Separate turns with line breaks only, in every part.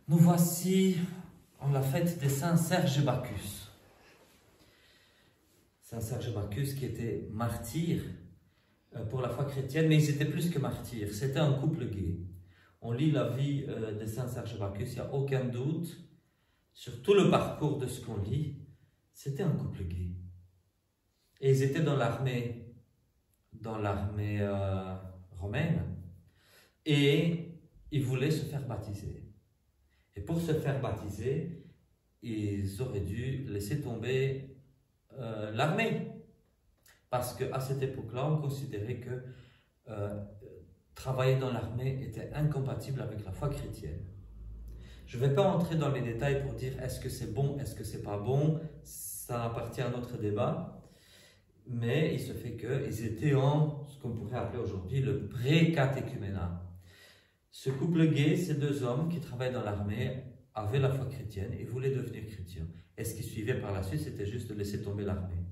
Nous voici en la fête des Saints Serge et Bacchus. Saint Serge et Bacchus qui étaient martyrs pour la foi chrétienne, mais ils étaient plus que martyrs, c'était un couple gay. On lit la vie de Saint Serge et Bacchus, il n'y a aucun doute sur tout le parcours de ce qu'on lit, c'était un couple gay. Et ils étaient dans l'armée romaine, et ils voulaient se faire baptiser. Et pour se faire baptiser, ils auraient dû laisser tomber l'armée. Parce qu'à cette époque-là, on considérait que travailler dans l'armée était incompatible avec la foi chrétienne. Je ne vais pas entrer dans les détails pour dire est-ce que c'est bon, est-ce que c'est pas bon, ça appartient à notre débat. Mais il se fait qu'ils étaient en ce qu'on pourrait appeler aujourd'hui le pré-catéchuménat. Ce couple gay, ces deux hommes qui travaillent dans l'armée, avaient la foi chrétienne et voulaient devenir chrétiens. Et ce qu'ils suivaient par la suite, c'était juste de laisser tomber l'armée.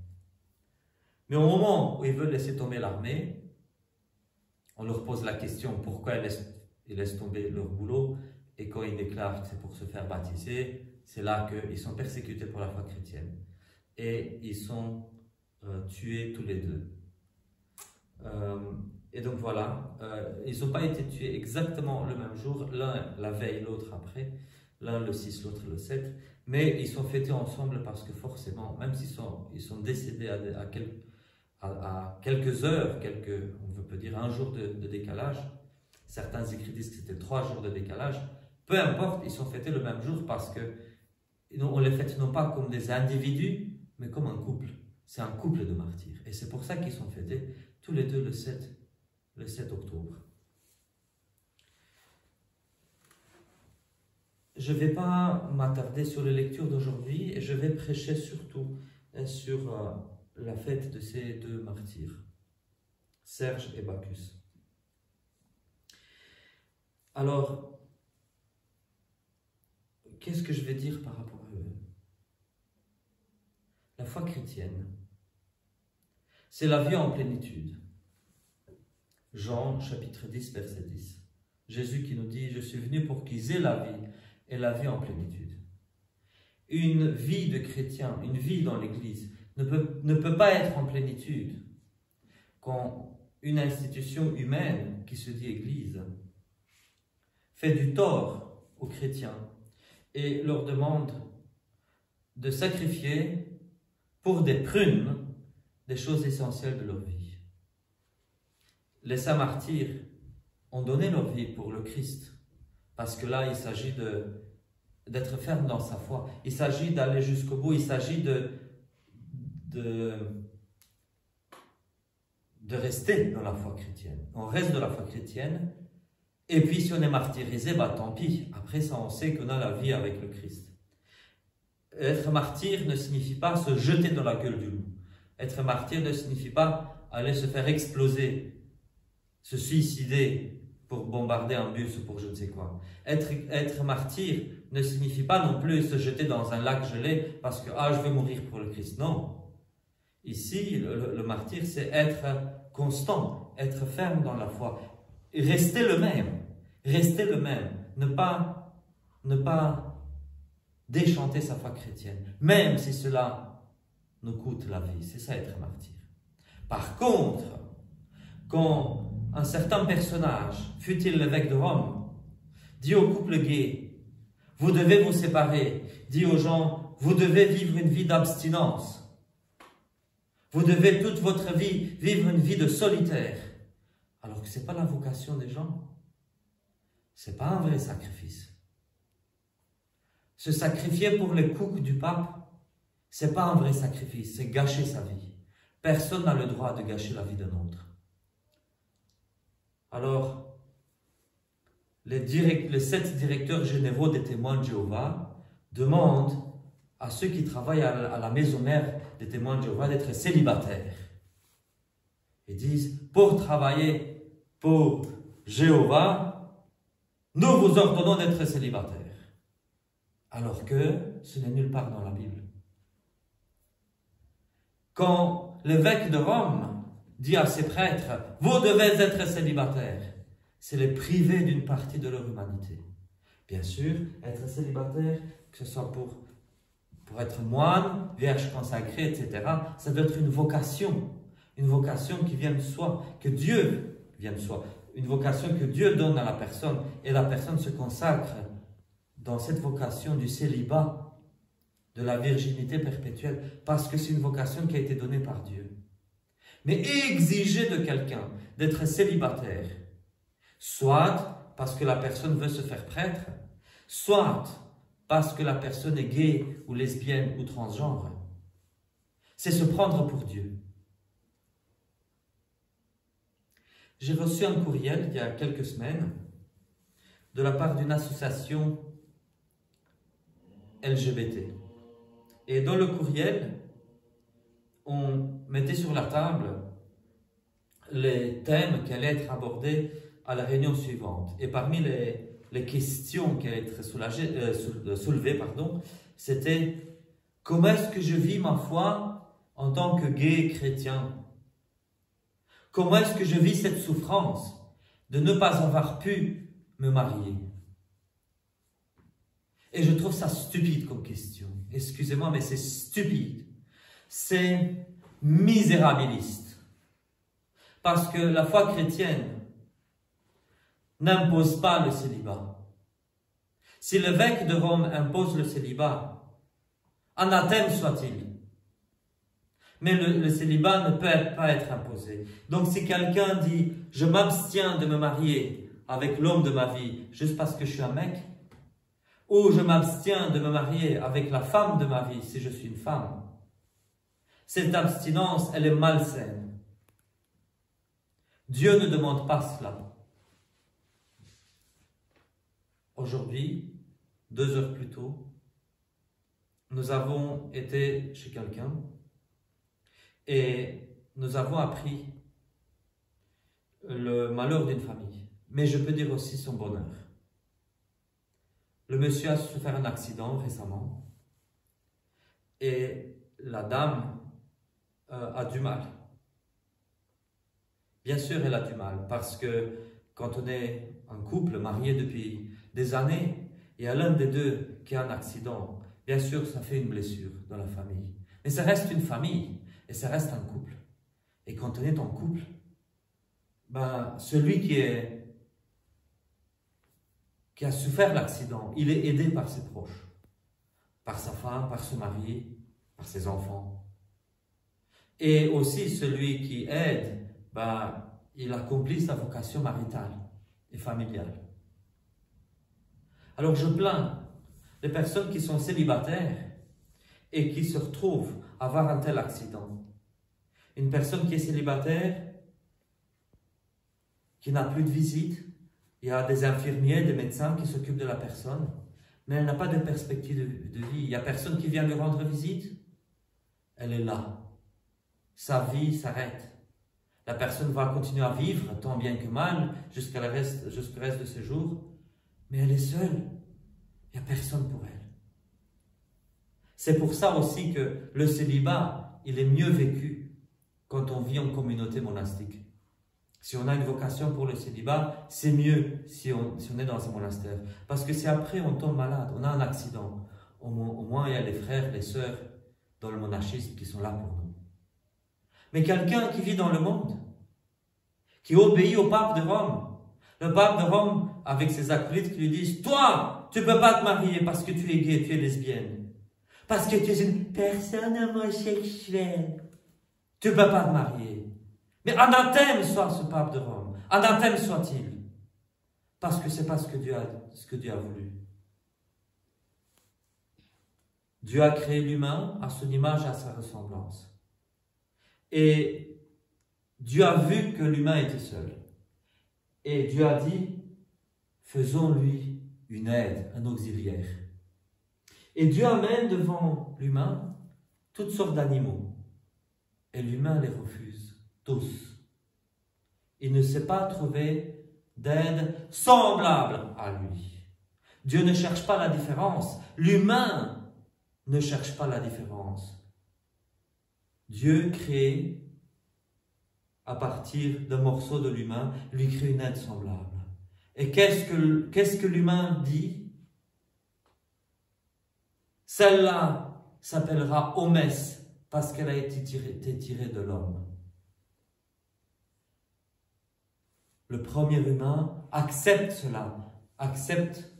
Mais au moment où ils veulent laisser tomber l'armée, on leur pose la question pourquoi ils laissent tomber leur boulot, et quand ils déclarent que c'est pour se faire baptiser, c'est là qu'ils sont persécutés pour la foi chrétienne. Et ils sont tués tous les deux. Et donc voilà, ils n'ont pas été tués exactement le même jour, l'un la veille, l'autre après, l'un le 6, l'autre le 7, mais ils sont fêtés ensemble parce que forcément, même s'ils sont décédés à quelques heures, on peut dire un jour de décalage, certains écrits disent que c'était 3 jours de décalage, peu importe, ils sont fêtés le même jour parce que on les fête non pas comme des individus, mais comme un couple. C'est un couple de martyrs. Et c'est pour ça qu'ils sont fêtés tous les deux le 7 octobre. Je ne vais pas m'attarder sur les lectures d'aujourd'hui et je vais prêcher surtout sur la fête de ces deux martyrs, Serge et Bacchus. Alors, qu'est-ce que je vais dire par rapport à eux? La foi chrétienne, c'est la vie en plénitude. Jean chapitre 10, verset 10. Jésus qui nous dit « Je suis venu pour qu'ils aient la vie et la vie en plénitude ». Une vie de chrétien, une vie dans l'Église ne peut pas être en plénitude quand une institution humaine qui se dit Église fait du tort aux chrétiens et leur demande de sacrifier pour des prunes des choses essentielles de leur vie. Les saints martyrs ont donné leur vie pour le Christ, parce que là, il s'agit d'être ferme dans sa foi. Il s'agit d'aller jusqu'au bout, il s'agit de rester dans la foi chrétienne. On reste dans la foi chrétienne, et puis si on est martyrisé, bah tant pis. Après ça, on sait qu'on a la vie avec le Christ. Être martyr ne signifie pas se jeter dans la gueule du loup. Être martyr ne signifie pas aller se faire exploser, se suicider pour bombarder un bus ou pour je ne sais quoi. Être martyr ne signifie pas non plus se jeter dans un lac gelé parce que je vais mourir pour le Christ. Non. Ici, le martyr, c'est être constant, être ferme dans la foi. Rester le même. Rester le même. Ne pas déchanter sa foi chrétienne, même si cela nous coûte la vie. C'est ça être martyr. Par contre, quand un certain personnage, fût-il l'évêque de Rome, dit au couple gay, vous devez vous séparer, dit aux gens, vous devez vivre une vie d'abstinence, vous devez toute votre vie vivre une vie de solitaire, alors que ce n'est pas la vocation des gens, ce n'est pas un vrai sacrifice. Se sacrifier pour les coups du pape, ce n'est pas un vrai sacrifice, c'est gâcher sa vie. Personne n'a le droit de gâcher la vie d'un autre. Alors, les 7 directeurs généraux des témoins de Jéhovah demandent à ceux qui travaillent à la maison mère des témoins de Jéhovah d'être célibataires. Ils disent, pour travailler pour Jéhovah, nous vous ordonnons d'être célibataires. Alors que ce n'est nulle part dans la Bible. Quand l'évêque de Rome dit à ses prêtres, vous devez être célibataires, c'est les priver d'une partie de leur humanité. Bien sûr, être célibataire, que ce soit pour être moine, vierge consacrée, etc., ça doit être une vocation qui vient de soi, que Dieu vient de soi, une vocation que Dieu donne à la personne, et la personne se consacre dans cette vocation du célibat, de la virginité perpétuelle, parce que c'est une vocation qui a été donnée par Dieu. Mais exiger de quelqu'un d'être célibataire, soit parce que la personne veut se faire prêtre, soit parce que la personne est gay ou lesbienne ou transgenre, c'est se prendre pour Dieu. J'ai reçu un courriel il y a quelques semaines de la part d'une association LGBT. Et dans le courriel, on mettait sur la table les thèmes qui allaient être abordés à la réunion suivante. Et parmi les questions qui allaient être soulevées, c'était « Comment est-ce que je vis ma foi en tant que gay chrétien? Comment est-ce que je vis cette souffrance de ne pas avoir pu me marier ?» Et je trouve ça stupide comme question. Excusez-moi, mais c'est stupide. C'est misérabiliste. Parce que la foi chrétienne n'impose pas le célibat. Si l'évêque de Rome impose le célibat, anathème soit-il. Mais le célibat ne peut pas être imposé. Donc si quelqu'un dit « Je m'abstiens de me marier avec l'homme de ma vie juste parce que je suis un mec », ou « Je m'abstiens de me marier avec la femme de ma vie si je suis une femme », cette abstinence, elle est malsaine. Dieu ne demande pas cela. Aujourd'hui, 2 heures plus tôt, nous avons été chez quelqu'un et nous avons appris le malheur d'une famille, mais je peux dire aussi son bonheur. Le monsieur a souffert un accident récemment et la dame a du mal. Bien sûr, elle a du mal parce que quand on est un couple marié depuis des années, il y a l'un des deux qui a un accident. Bien sûr, ça fait une blessure dans la famille. Mais ça reste une famille et ça reste un couple. Et quand on est en couple, celui qui a souffert l'accident, il est aidé par ses proches, par sa femme, par son mari, par ses enfants. Et aussi celui qui aide, il accomplit sa vocation maritale et familiale. Alors je plains les personnes qui sont célibataires et qui se retrouvent à avoir un tel accident. Une personne qui est célibataire, qui n'a plus de visite, il y a des infirmiers, des médecins qui s'occupent de la personne, mais elle n'a pas de perspective de vie. Il n'y a personne qui vient lui rendre visite. Elle est là. Sa vie s'arrête. La personne va continuer à vivre, tant bien que mal, jusqu'au reste de ses jours, mais elle est seule. Il n'y a personne pour elle. C'est pour ça aussi que le célibat, il est mieux vécu quand on vit en communauté monastique. Si on a une vocation pour le célibat, c'est mieux si on est dans un monastère. Parce que si après on tombe malade, on a un accident, au moins il y a les frères, les sœurs dans le monachisme qui sont là pour nous. Mais quelqu'un qui vit dans le monde, qui obéit au pape de Rome, le pape de Rome avec ses acolytes qui lui disent « Toi, tu ne peux pas te marier parce que tu es gay, tu es lesbienne. Parce que tu es une personne homosexuelle. Tu ne peux pas te marier. » Mais anathème soit ce pape de Rome. Anathème soit-il. Parce que ce n'est pas ce que Dieu a voulu. Dieu a créé l'humain à son image et à sa ressemblance. Et Dieu a vu que l'humain était seul. Et Dieu a dit, faisons-lui une aide, un auxiliaire. Et Dieu amène devant l'humain toutes sortes d'animaux. Et l'humain les refuse, tous. Il ne sait pas trouver d'aide semblable à lui. Dieu ne cherche pas la différence. L'humain ne cherche pas la différence. Dieu crée, à partir d'un morceau de l'humain, lui crée une aide semblable. Et qu'est-ce que l'humain dit Celle-là s'appellera Homès parce qu'elle a été tirée de l'homme. Le premier humain accepte cela, accepte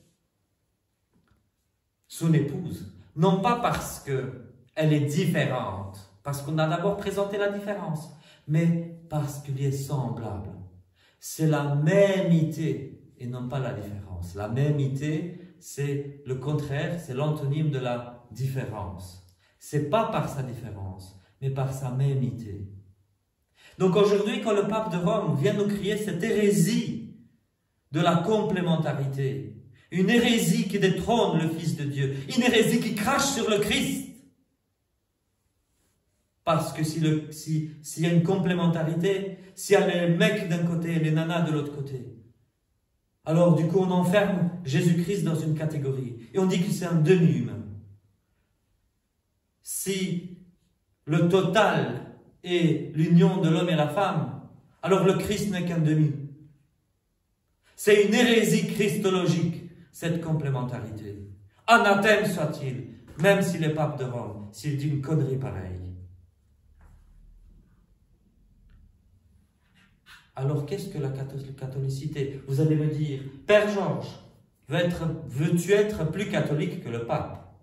son épouse. Non pas parce qu'elle est différente, parce qu'on a d'abord présenté la différence, mais parce qu'il est semblable. C'est la mêmeité et non pas la différence. La mêmeité, c'est le contraire, c'est l'antonyme de la différence. C'est pas par sa différence, mais par sa mêmeité. Donc aujourd'hui, quand le pape de Rome vient nous crier cette hérésie de la complémentarité, une hérésie qui détrône le Fils de Dieu, une hérésie qui crache sur le Christ, parce que s'il y a une complémentarité, s'il y a les mecs d'un côté et les nanas de l'autre côté, alors du coup on enferme Jésus-Christ dans une catégorie et on dit que c'est un demi-humain. Si le total est l'union de l'homme et la femme, alors le Christ n'est qu'un demi. C'est une hérésie christologique, cette complémentarité. Anathème soit-il, même s'il est pape de Rome, s'il dit une connerie pareille. Alors qu'est-ce que la catholicité? Vous allez me dire, Père Georges, veux-tu être plus catholique que le pape?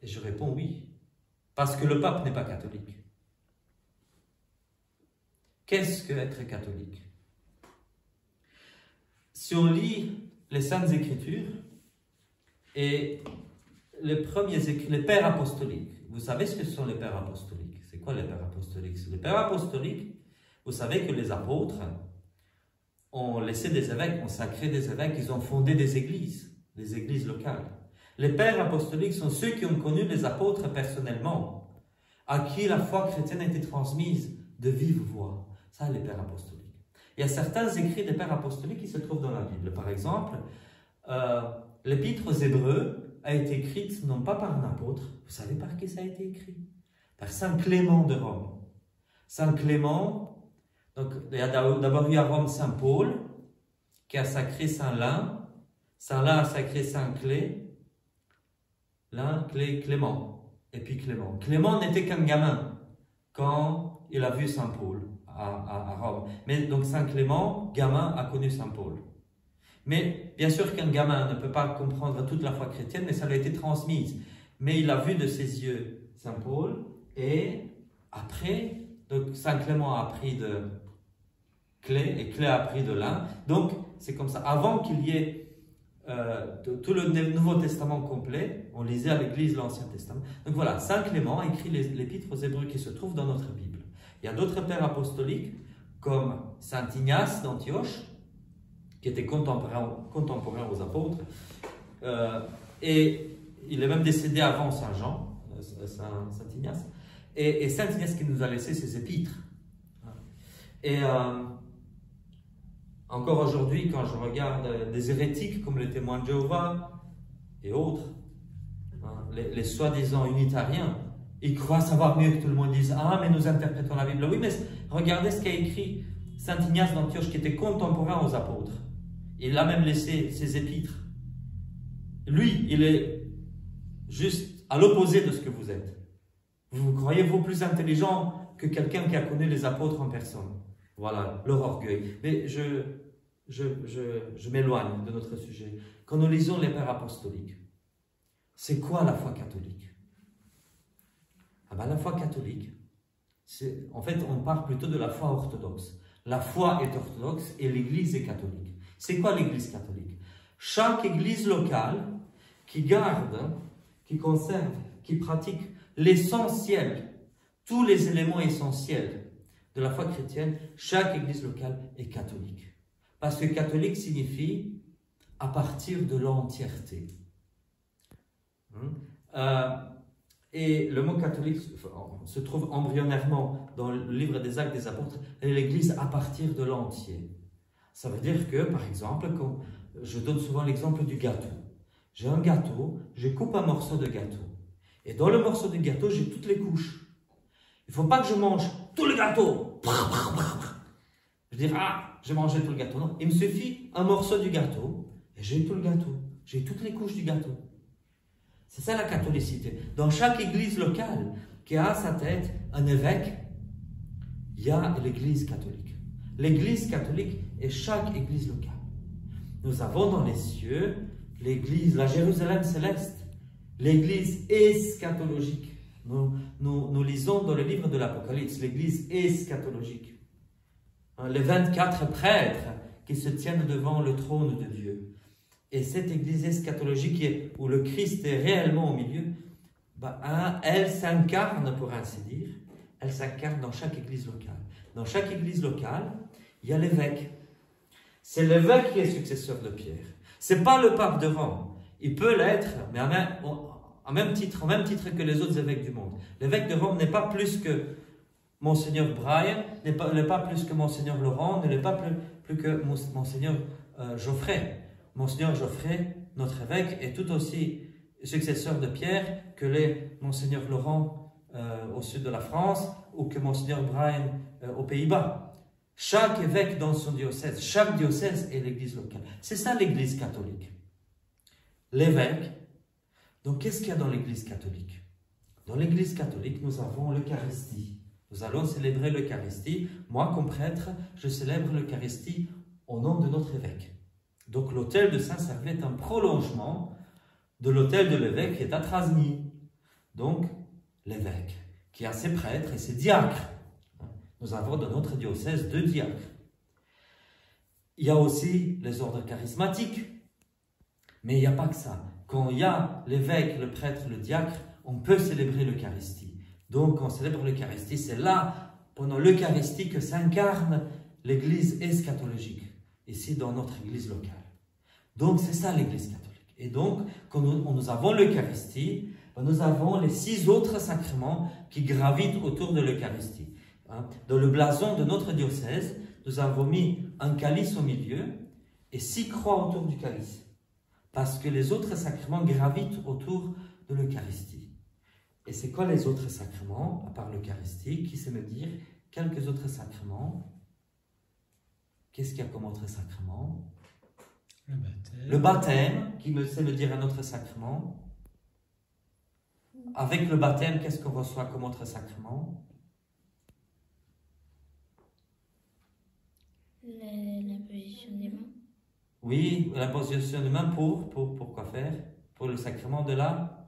Et je réponds oui, parce que le pape n'est pas catholique. Qu'est-ce que être catholique? Si on lit les Saintes Écritures et les pères apostoliques, vous savez ce que sont les pères apostoliques? C'est quoi les pères apostoliques? Les pères apostoliques, vous savez que les apôtres ont laissé des évêques, ont sacré des évêques, ils ont fondé des églises locales. Les pères apostoliques sont ceux qui ont connu les apôtres personnellement, à qui la foi chrétienne a été transmise de vive voix. Ça, les pères apostoliques. Il y a certains écrits des pères apostoliques qui se trouvent dans la Bible. Par exemple, l'épître aux Hébreux a été écrite non pas par un apôtre, vous savez par qui ça a été écrit? Par Saint Clément de Rome. Saint Clément, donc il y a d'abord eu à Rome Saint Paul, qui a sacré Saint Lin. Saint Lin a sacré Saint Clé, Lin, Clé, Clément, et puis Clément. Clément n'était qu'un gamin quand il a vu Saint Paul à Rome. Mais donc Saint Clément, gamin, a connu Saint Paul. Mais bien sûr qu'un gamin ne peut pas comprendre toute la foi chrétienne, mais ça lui a été transmise. Mais il a vu de ses yeux Saint Paul, et après, donc Saint Clément a appris de Clé, et Clé a appris de Lin. Donc c'est comme ça. Avant qu'il y ait tout le Nouveau Testament complet, on lisait à l'Église l'Ancien Testament. Donc voilà, Saint Clément a écrit l'épître aux Hébreux qui se trouve dans notre Bible. Il y a d'autres pères apostoliques, comme Saint Ignace d'Antioche, qui était contemporain aux apôtres, et il est même décédé avant Saint Jean, Saint Ignace, et Saint Ignace qui nous a laissé ses épîtres. Et encore aujourd'hui, quand je regarde des hérétiques comme les témoins de Jéhovah et autres, les soi-disant unitariens, ils croient savoir mieux que tout le monde. Ils disent « Ah, mais nous interprétons la Bible. » Oui, mais regardez ce qu'a écrit Saint Ignace d'Antioche, qui était contemporain aux apôtres. Il a même laissé ses épîtres. Lui, il est juste à l'opposé de ce que vous êtes. Vous croyez-vous plus intelligent que quelqu'un qui a connu les apôtres en personne? Voilà, leur orgueil. Mais je m'éloigne de notre sujet. Quand nous lisons les pères apostoliques, c'est quoi la foi catholique? Ah ben, la foi catholique, en fait, on parle plutôt de la foi orthodoxe. La foi est orthodoxe et l'Église est catholique. C'est quoi l'Église catholique? Chaque Église locale qui garde, qui conserve, qui pratique l'essentiel, tous les éléments essentiels de la foi chrétienne, chaque Église locale est catholique. Parce que catholique signifie à partir de l'entièreté. Et le mot catholique se trouve embryonnairement dans le livre des Actes des Apôtres, et l'Église à partir de l'entier. Ça veut dire que, par exemple, je donne souvent l'exemple du gâteau. J'ai un gâteau, je coupe un morceau de gâteau. Et dans le morceau de gâteau, j'ai toutes les couches. Il ne faut pas que je mange tout le gâteau. Je dis, ah, j'ai mangé tout le gâteau. Non, il me suffit un morceau du gâteau, et j'ai tout le gâteau. J'ai toutes les couches du gâteau. C'est ça la catholicité. Dans chaque église locale qui a à sa tête un évêque, il y a l'église catholique. L'église catholique est chaque église locale. Nous avons dans les cieux l'église, la Jérusalem céleste, l'église eschatologique. Nous lisons dans le livre de l'Apocalypse l'église eschatologique. Les 24 prêtres qui se tiennent devant le trône de Dieu. Et cette église eschatologique où le Christ est réellement au milieu, elle s'incarne, pour ainsi dire, elle s'incarne dans chaque église locale. Dans chaque église locale, il y a l'évêque. C'est l'évêque qui est successeur de Pierre. Ce n'est pas le pape de Rome. Il peut l'être, mais en même titre que les autres évêques du monde. L'évêque de Rome n'est pas plus que Monseigneur Brian, n'est pas plus que Monseigneur Laurent, n'est pas plus que Monseigneur Geoffrey. Monseigneur Geoffrey, notre évêque, est tout aussi successeur de Pierre que les Monseigneur Laurent au sud de la France ou que Monseigneur Brian aux Pays-Bas. Chaque évêque dans son diocèse, chaque diocèse est l'église locale. C'est ça l'église catholique. L'évêque. Donc qu'est-ce qu'il y a dans l'église catholique? Dans l'église catholique, nous avons l'Eucharistie. Nous allons célébrer l'Eucharistie. Moi, comme prêtre, je célèbre l'Eucharistie au nom de notre évêque. Donc l'autel de Saint-Servais est un prolongement de l'autel de l'évêque qui est à Trasny. Donc l'évêque qui a ses prêtres et ses diacres. Nous avons dans notre diocèse 2 diacres. Il y a aussi les ordres charismatiques. Mais il n'y a pas que ça. Quand il y a l'évêque, le prêtre, le diacre, on peut célébrer l'Eucharistie. Donc on célèbre l'Eucharistie, c'est là, pendant l'Eucharistie, que s'incarne l'église eschatologique, ici dans notre église locale. Donc c'est ça l'église catholique. Et donc, quand nous avons l'Eucharistie, nous avons les 6 autres sacrements qui gravitent autour de l'Eucharistie. Dans le blason de notre diocèse, nous avons mis un calice au milieu et 6 croix autour du calice. Parce que les autres sacrements gravitent autour de l'Eucharistie. Et c'est quoi les autres sacrements, à part l'Eucharistie? Qui sait me dire quelques autres sacrements? Qu'est-ce qu'il y a comme autre sacrement?
Le baptême.
Le baptême, qui sait me dire un autre sacrement? Avec le baptême, qu'est-ce qu'on reçoit comme autre sacrement?
L'imposition des mains.
Oui, l'imposition des mains pour quoi faire? Pour le sacrement de la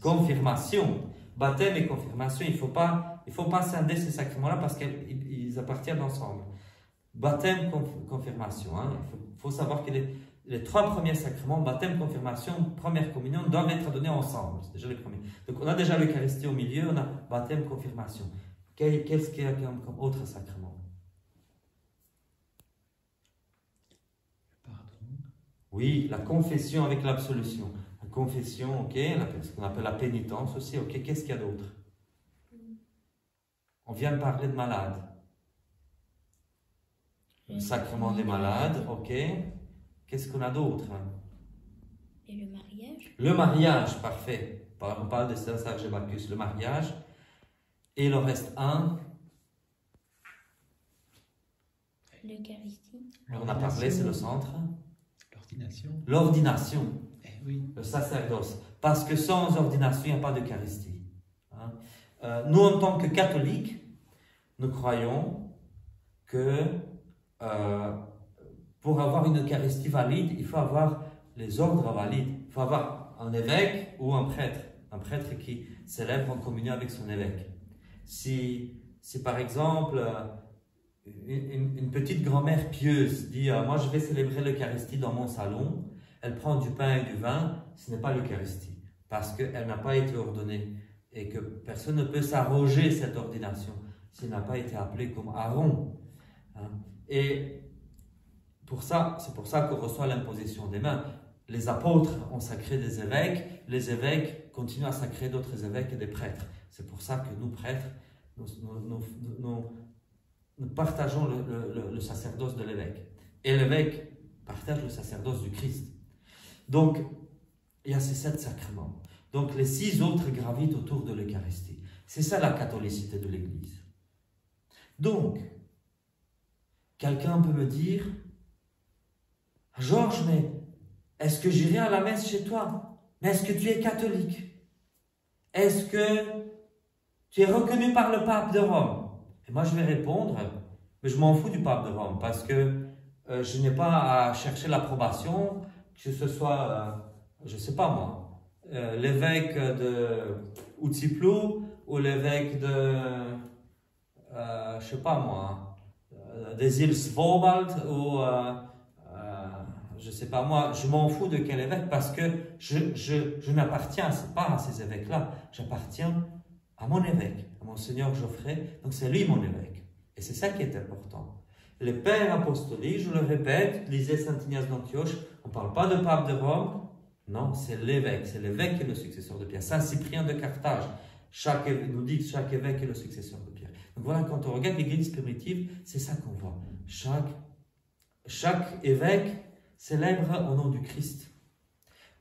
confirmation. Baptême et confirmation, il faut pas scinder ces sacrements-là parce qu'ils appartiennent ensemble. Baptême, confirmation. Il faut savoir que les 3 premiers sacrements, baptême, confirmation, première communion, doivent être donnés ensemble. C'est déjà les premiers. Donc on a déjà l'Eucharistie au milieu, on a baptême, confirmation. Qu'est-ce qu'il y a comme autre sacrement? Oui, la confession avec l'absolution. La confession, ok, ce qu'on appelle la pénitence aussi, ok, qu'est-ce qu'il y a d'autre? On vient de parler de malades. Le sacrement des malades, ok. Qu'est-ce qu'on a d'autre?
Et le mariage?
Le mariage, parfait. On parle de Saint-Serge Bacchus, le mariage. Et il en reste un.
L'Eucharistie.
On a parlé, c'est le centre.
L'ordination.
L'ordination.
Oui.
Le sacerdoce. Parce que sans ordination, il n'y a pas d'Eucharistie. Nous, en tant que catholiques, nous croyons que pour avoir une Eucharistie valide, il faut avoir les ordres valides. Il faut avoir un évêque ou un prêtre qui célèbre en communion avec son évêque. Si par exemple, une petite grand-mère pieuse dit « Moi, je vais célébrer l'Eucharistie dans mon salon », elle prend du pain et du vin, ce n'est pas l'Eucharistie, parce qu'elle n'a pas été ordonnée et que personne ne peut s'arroger cette ordination s'il n'a pas été appelé comme Aaron. Et c'est pour ça qu'on reçoit l'imposition des mains. Les apôtres ont sacré des évêques, les évêques continuent à sacrer d'autres évêques et des prêtres. C'est pour ça que nous, prêtres, nous partageons le sacerdoce de l'évêque. Et l'évêque partage le sacerdoce du Christ. Donc, il y a ces 7 sacrements. Donc, les 6 autres gravitent autour de l'Eucharistie. C'est ça la catholicité de l'Église. Donc, quelqu'un peut me dire « Georges, mais est-ce que j'irai à la messe chez toi ?» mais est-ce que tu es catholique? Est-ce que tu es reconnu par le pape de Rome? Et moi, je vais répondre, mais je m'en fous du pape de Rome, parce que je n'ai pas à chercher l'approbation, que ce soit, je ne sais pas moi, l'évêque de Utsiplou ou l'évêque de, je ne sais pas moi, des îles Svalbard ou, je ne sais pas moi, je m'en fous de quel évêque, parce que je n'appartiens pas à ces évêques-là, j'appartiens à mon évêque, à Monseigneur Geoffrey, donc c'est lui mon évêque. Et c'est ça qui est important. Les pères apostoliques, je le répète, lisez Saint Ignace d'Antioche, on ne parle pas de pape de Rome, non, c'est l'évêque qui est le successeur de Pierre. Saint Cyprien de Carthage nous dit que chaque évêque est le successeur de Pierre. Donc voilà, quand on regarde l'Église primitive, c'est ça qu'on voit. Chaque évêque célèbre au nom du Christ.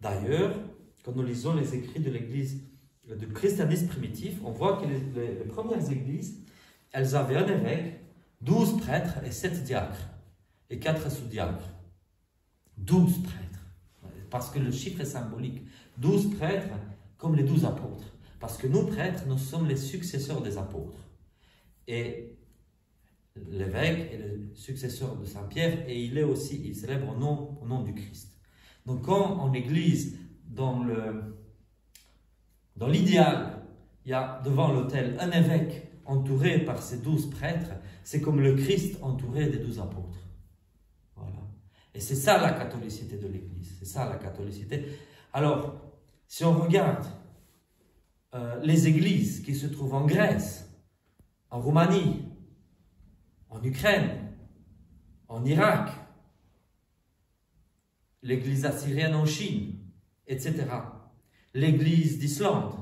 D'ailleurs, quand nous lisons les écrits de l'Église, du christianisme primitif, on voit que les premières églises, elles avaient un évêque, 12 prêtres et 7 diacres, et 4 sous-diacres. 12 prêtres, parce que le chiffre est symbolique. 12 prêtres comme les 12 apôtres, parce que nous, prêtres, nous sommes les successeurs des apôtres. Et l'évêque est le successeur de Saint-Pierre, et il célèbre au nom du Christ. Donc quand en église, dans l'idéal, il y a devant l'autel un évêque entouré par ses 12 prêtres, c'est comme le Christ entouré des 12 apôtres. Voilà. Et c'est ça la catholicité de l'Église. C'est ça la catholicité. Alors, si on regarde les églises qui se trouvent en Grèce, en Roumanie, en Ukraine, en Irak, l'église assyrienne en Chine, etc. L'église d'Islande,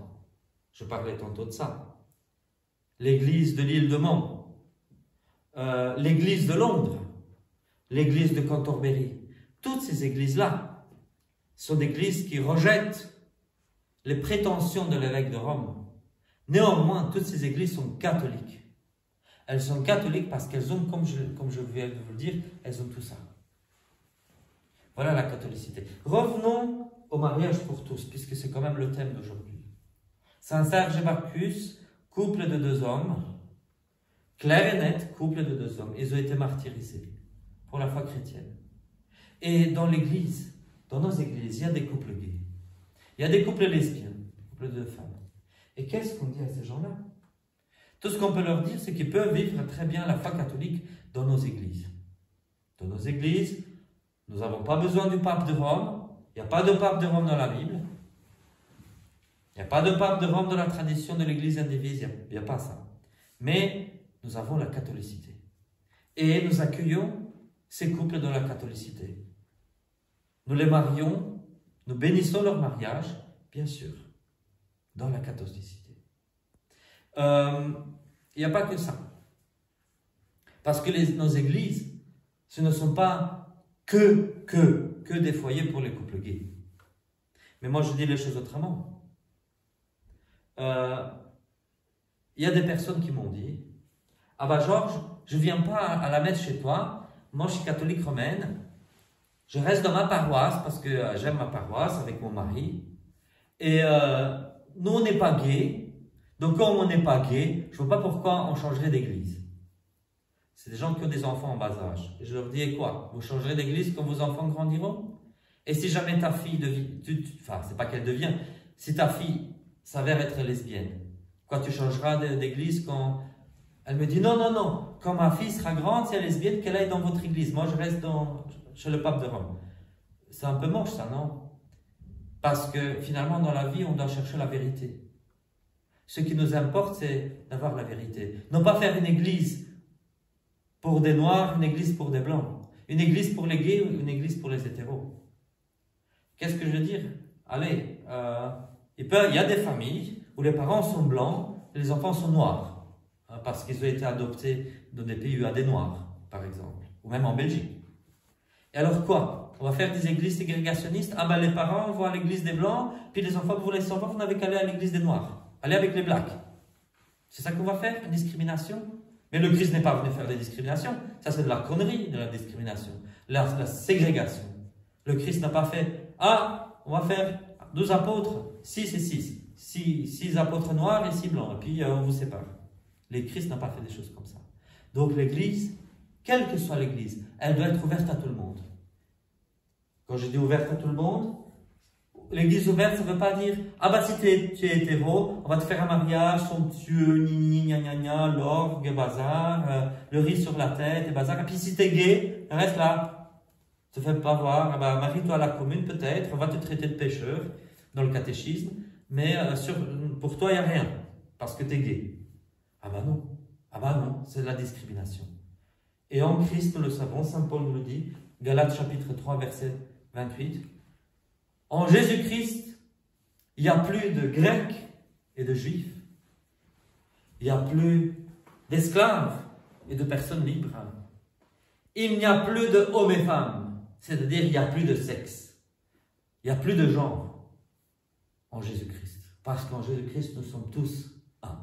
je parlais tantôt de ça, l'église de l'île de Man, l'église de Londres, l'église de Canterbury. Toutes ces églises-là sont des églises qui rejettent les prétentions de l'évêque de Rome. Néanmoins, toutes ces églises sont catholiques. Elles sont catholiques parce qu'elles ont, comme je viens de vous le dire, elles ont tout ça. Voilà la catholicité. Revenons au mariage pour tous, puisque c'est quand même le thème d'aujourd'hui. Saint Serge et Bacchus, couple de 2 hommes, clair et net, couple de 2 hommes. Ils ont été martyrisés pour la foi chrétienne. Et dans l'église, dans nos églises, il y a des couples gays. Il y a des couples lesbiens, des couples de 2 femmes. Et qu'est-ce qu'on dit à ces gens-là? Tout ce qu'on peut leur dire, c'est qu'ils peuvent vivre très bien la foi catholique dans nos églises. Dans nos églises, nous n'avons pas besoin du pape de Rome. Il n'y a pas de pape de Rome dans la Bible. Il n'y a pas de pape de Rome dans la tradition de l'église indivise. Il n'y a pas ça. Mais nous avons la catholicité. Et nous accueillons ces couples dans la catholicité. Nous les marions, nous bénissons leur mariage, bien sûr, dans la catholicité. Il n'y a pas que ça. Parce que nos églises, ce ne sont pas que des foyers pour les couples gays. Mais moi, je dis les choses autrement. Il y a des personnes qui m'ont dit « Ah bah Georges, je ne viens pas à la messe chez toi, moi je suis catholique romaine, je reste dans ma paroisse parce que j'aime ma paroisse avec mon mari, et nous on n'est pas gays. Donc, comme on n'est pas gay, je ne vois pas pourquoi on changerait d'église. » C'est des gens qui ont des enfants en bas âge. Et je leur dis, et quoi? Vous changerez d'église quand vos enfants grandiront? Et si jamais ta fille devient... Enfin, c'est pas qu'elle devient. Si ta fille s'avère être lesbienne, quoi, tu changeras d'église quand... Elle me dit, non. Quand ma fille sera grande, si elle est lesbienne, qu'elle aille dans votre église. Moi, je reste chez le pape de Rome. C'est un peu moche, ça, non? Parce que, finalement, dans la vie, on doit chercher la vérité. Ce qui nous importe, c'est d'avoir la vérité. Non pas faire une église pour des noirs, une église pour des blancs. Une église pour les gays ou une église pour les hétéros. Qu'est-ce que je veux dire? Allez, il y a des familles où les parents sont blancs et les enfants sont noirs. Parce qu'ils ont été adoptés dans des pays où il y a des noirs, par exemple. Ou même en Belgique. Et alors quoi? On va faire des églises ségrégationnistes? Ah ben les parents vont à l'église des blancs, puis les enfants, vous laissez enfants, vous n'avez qu'à aller à l'église des noirs. Allez avec les blacks. C'est ça qu'on va faire, une discrimination? Mais le Christ n'est pas venu faire des discriminations. Ça, c'est de la connerie, de la discrimination. La ségrégation. Le Christ n'a pas fait, ah, on va faire 12 apôtres, 6 et 6. 6 apôtres noirs et 6 blancs. Et puis on vous sépare. Les Christ n'a pas fait des choses comme ça. Donc l'Église, quelle que soit l'Église, elle doit être ouverte à tout le monde. Quand je dis ouverte à tout le monde, l'Église ouverte, ça ne veut pas dire « Ah bah si tu es hétéro, on va te faire un mariage, somptueux, gna gna gna, l'orgue, bazar, le riz sur la tête, et bazar. Et puis si tu es gay, reste là. Ne te fais pas voir. Ah bah, marie-toi à la commune peut-être, on va te traiter de pécheur dans le catéchisme, mais pour toi, il n'y a rien, parce que tu es gay. » Ah bah non, c'est de la discrimination. Et en Christ, nous le savons, Saint Paul nous le dit, Galates chapitre 3, verset 28. En Jésus-Christ, il n'y a plus de Grecs et de Juifs. Il n'y a plus d'esclaves et de personnes libres. Il n'y a plus de hommes et femmes. C'est-à-dire, il n'y a plus de sexe. Il n'y a plus de genre en Jésus-Christ. Parce qu'en Jésus-Christ, nous sommes tous un.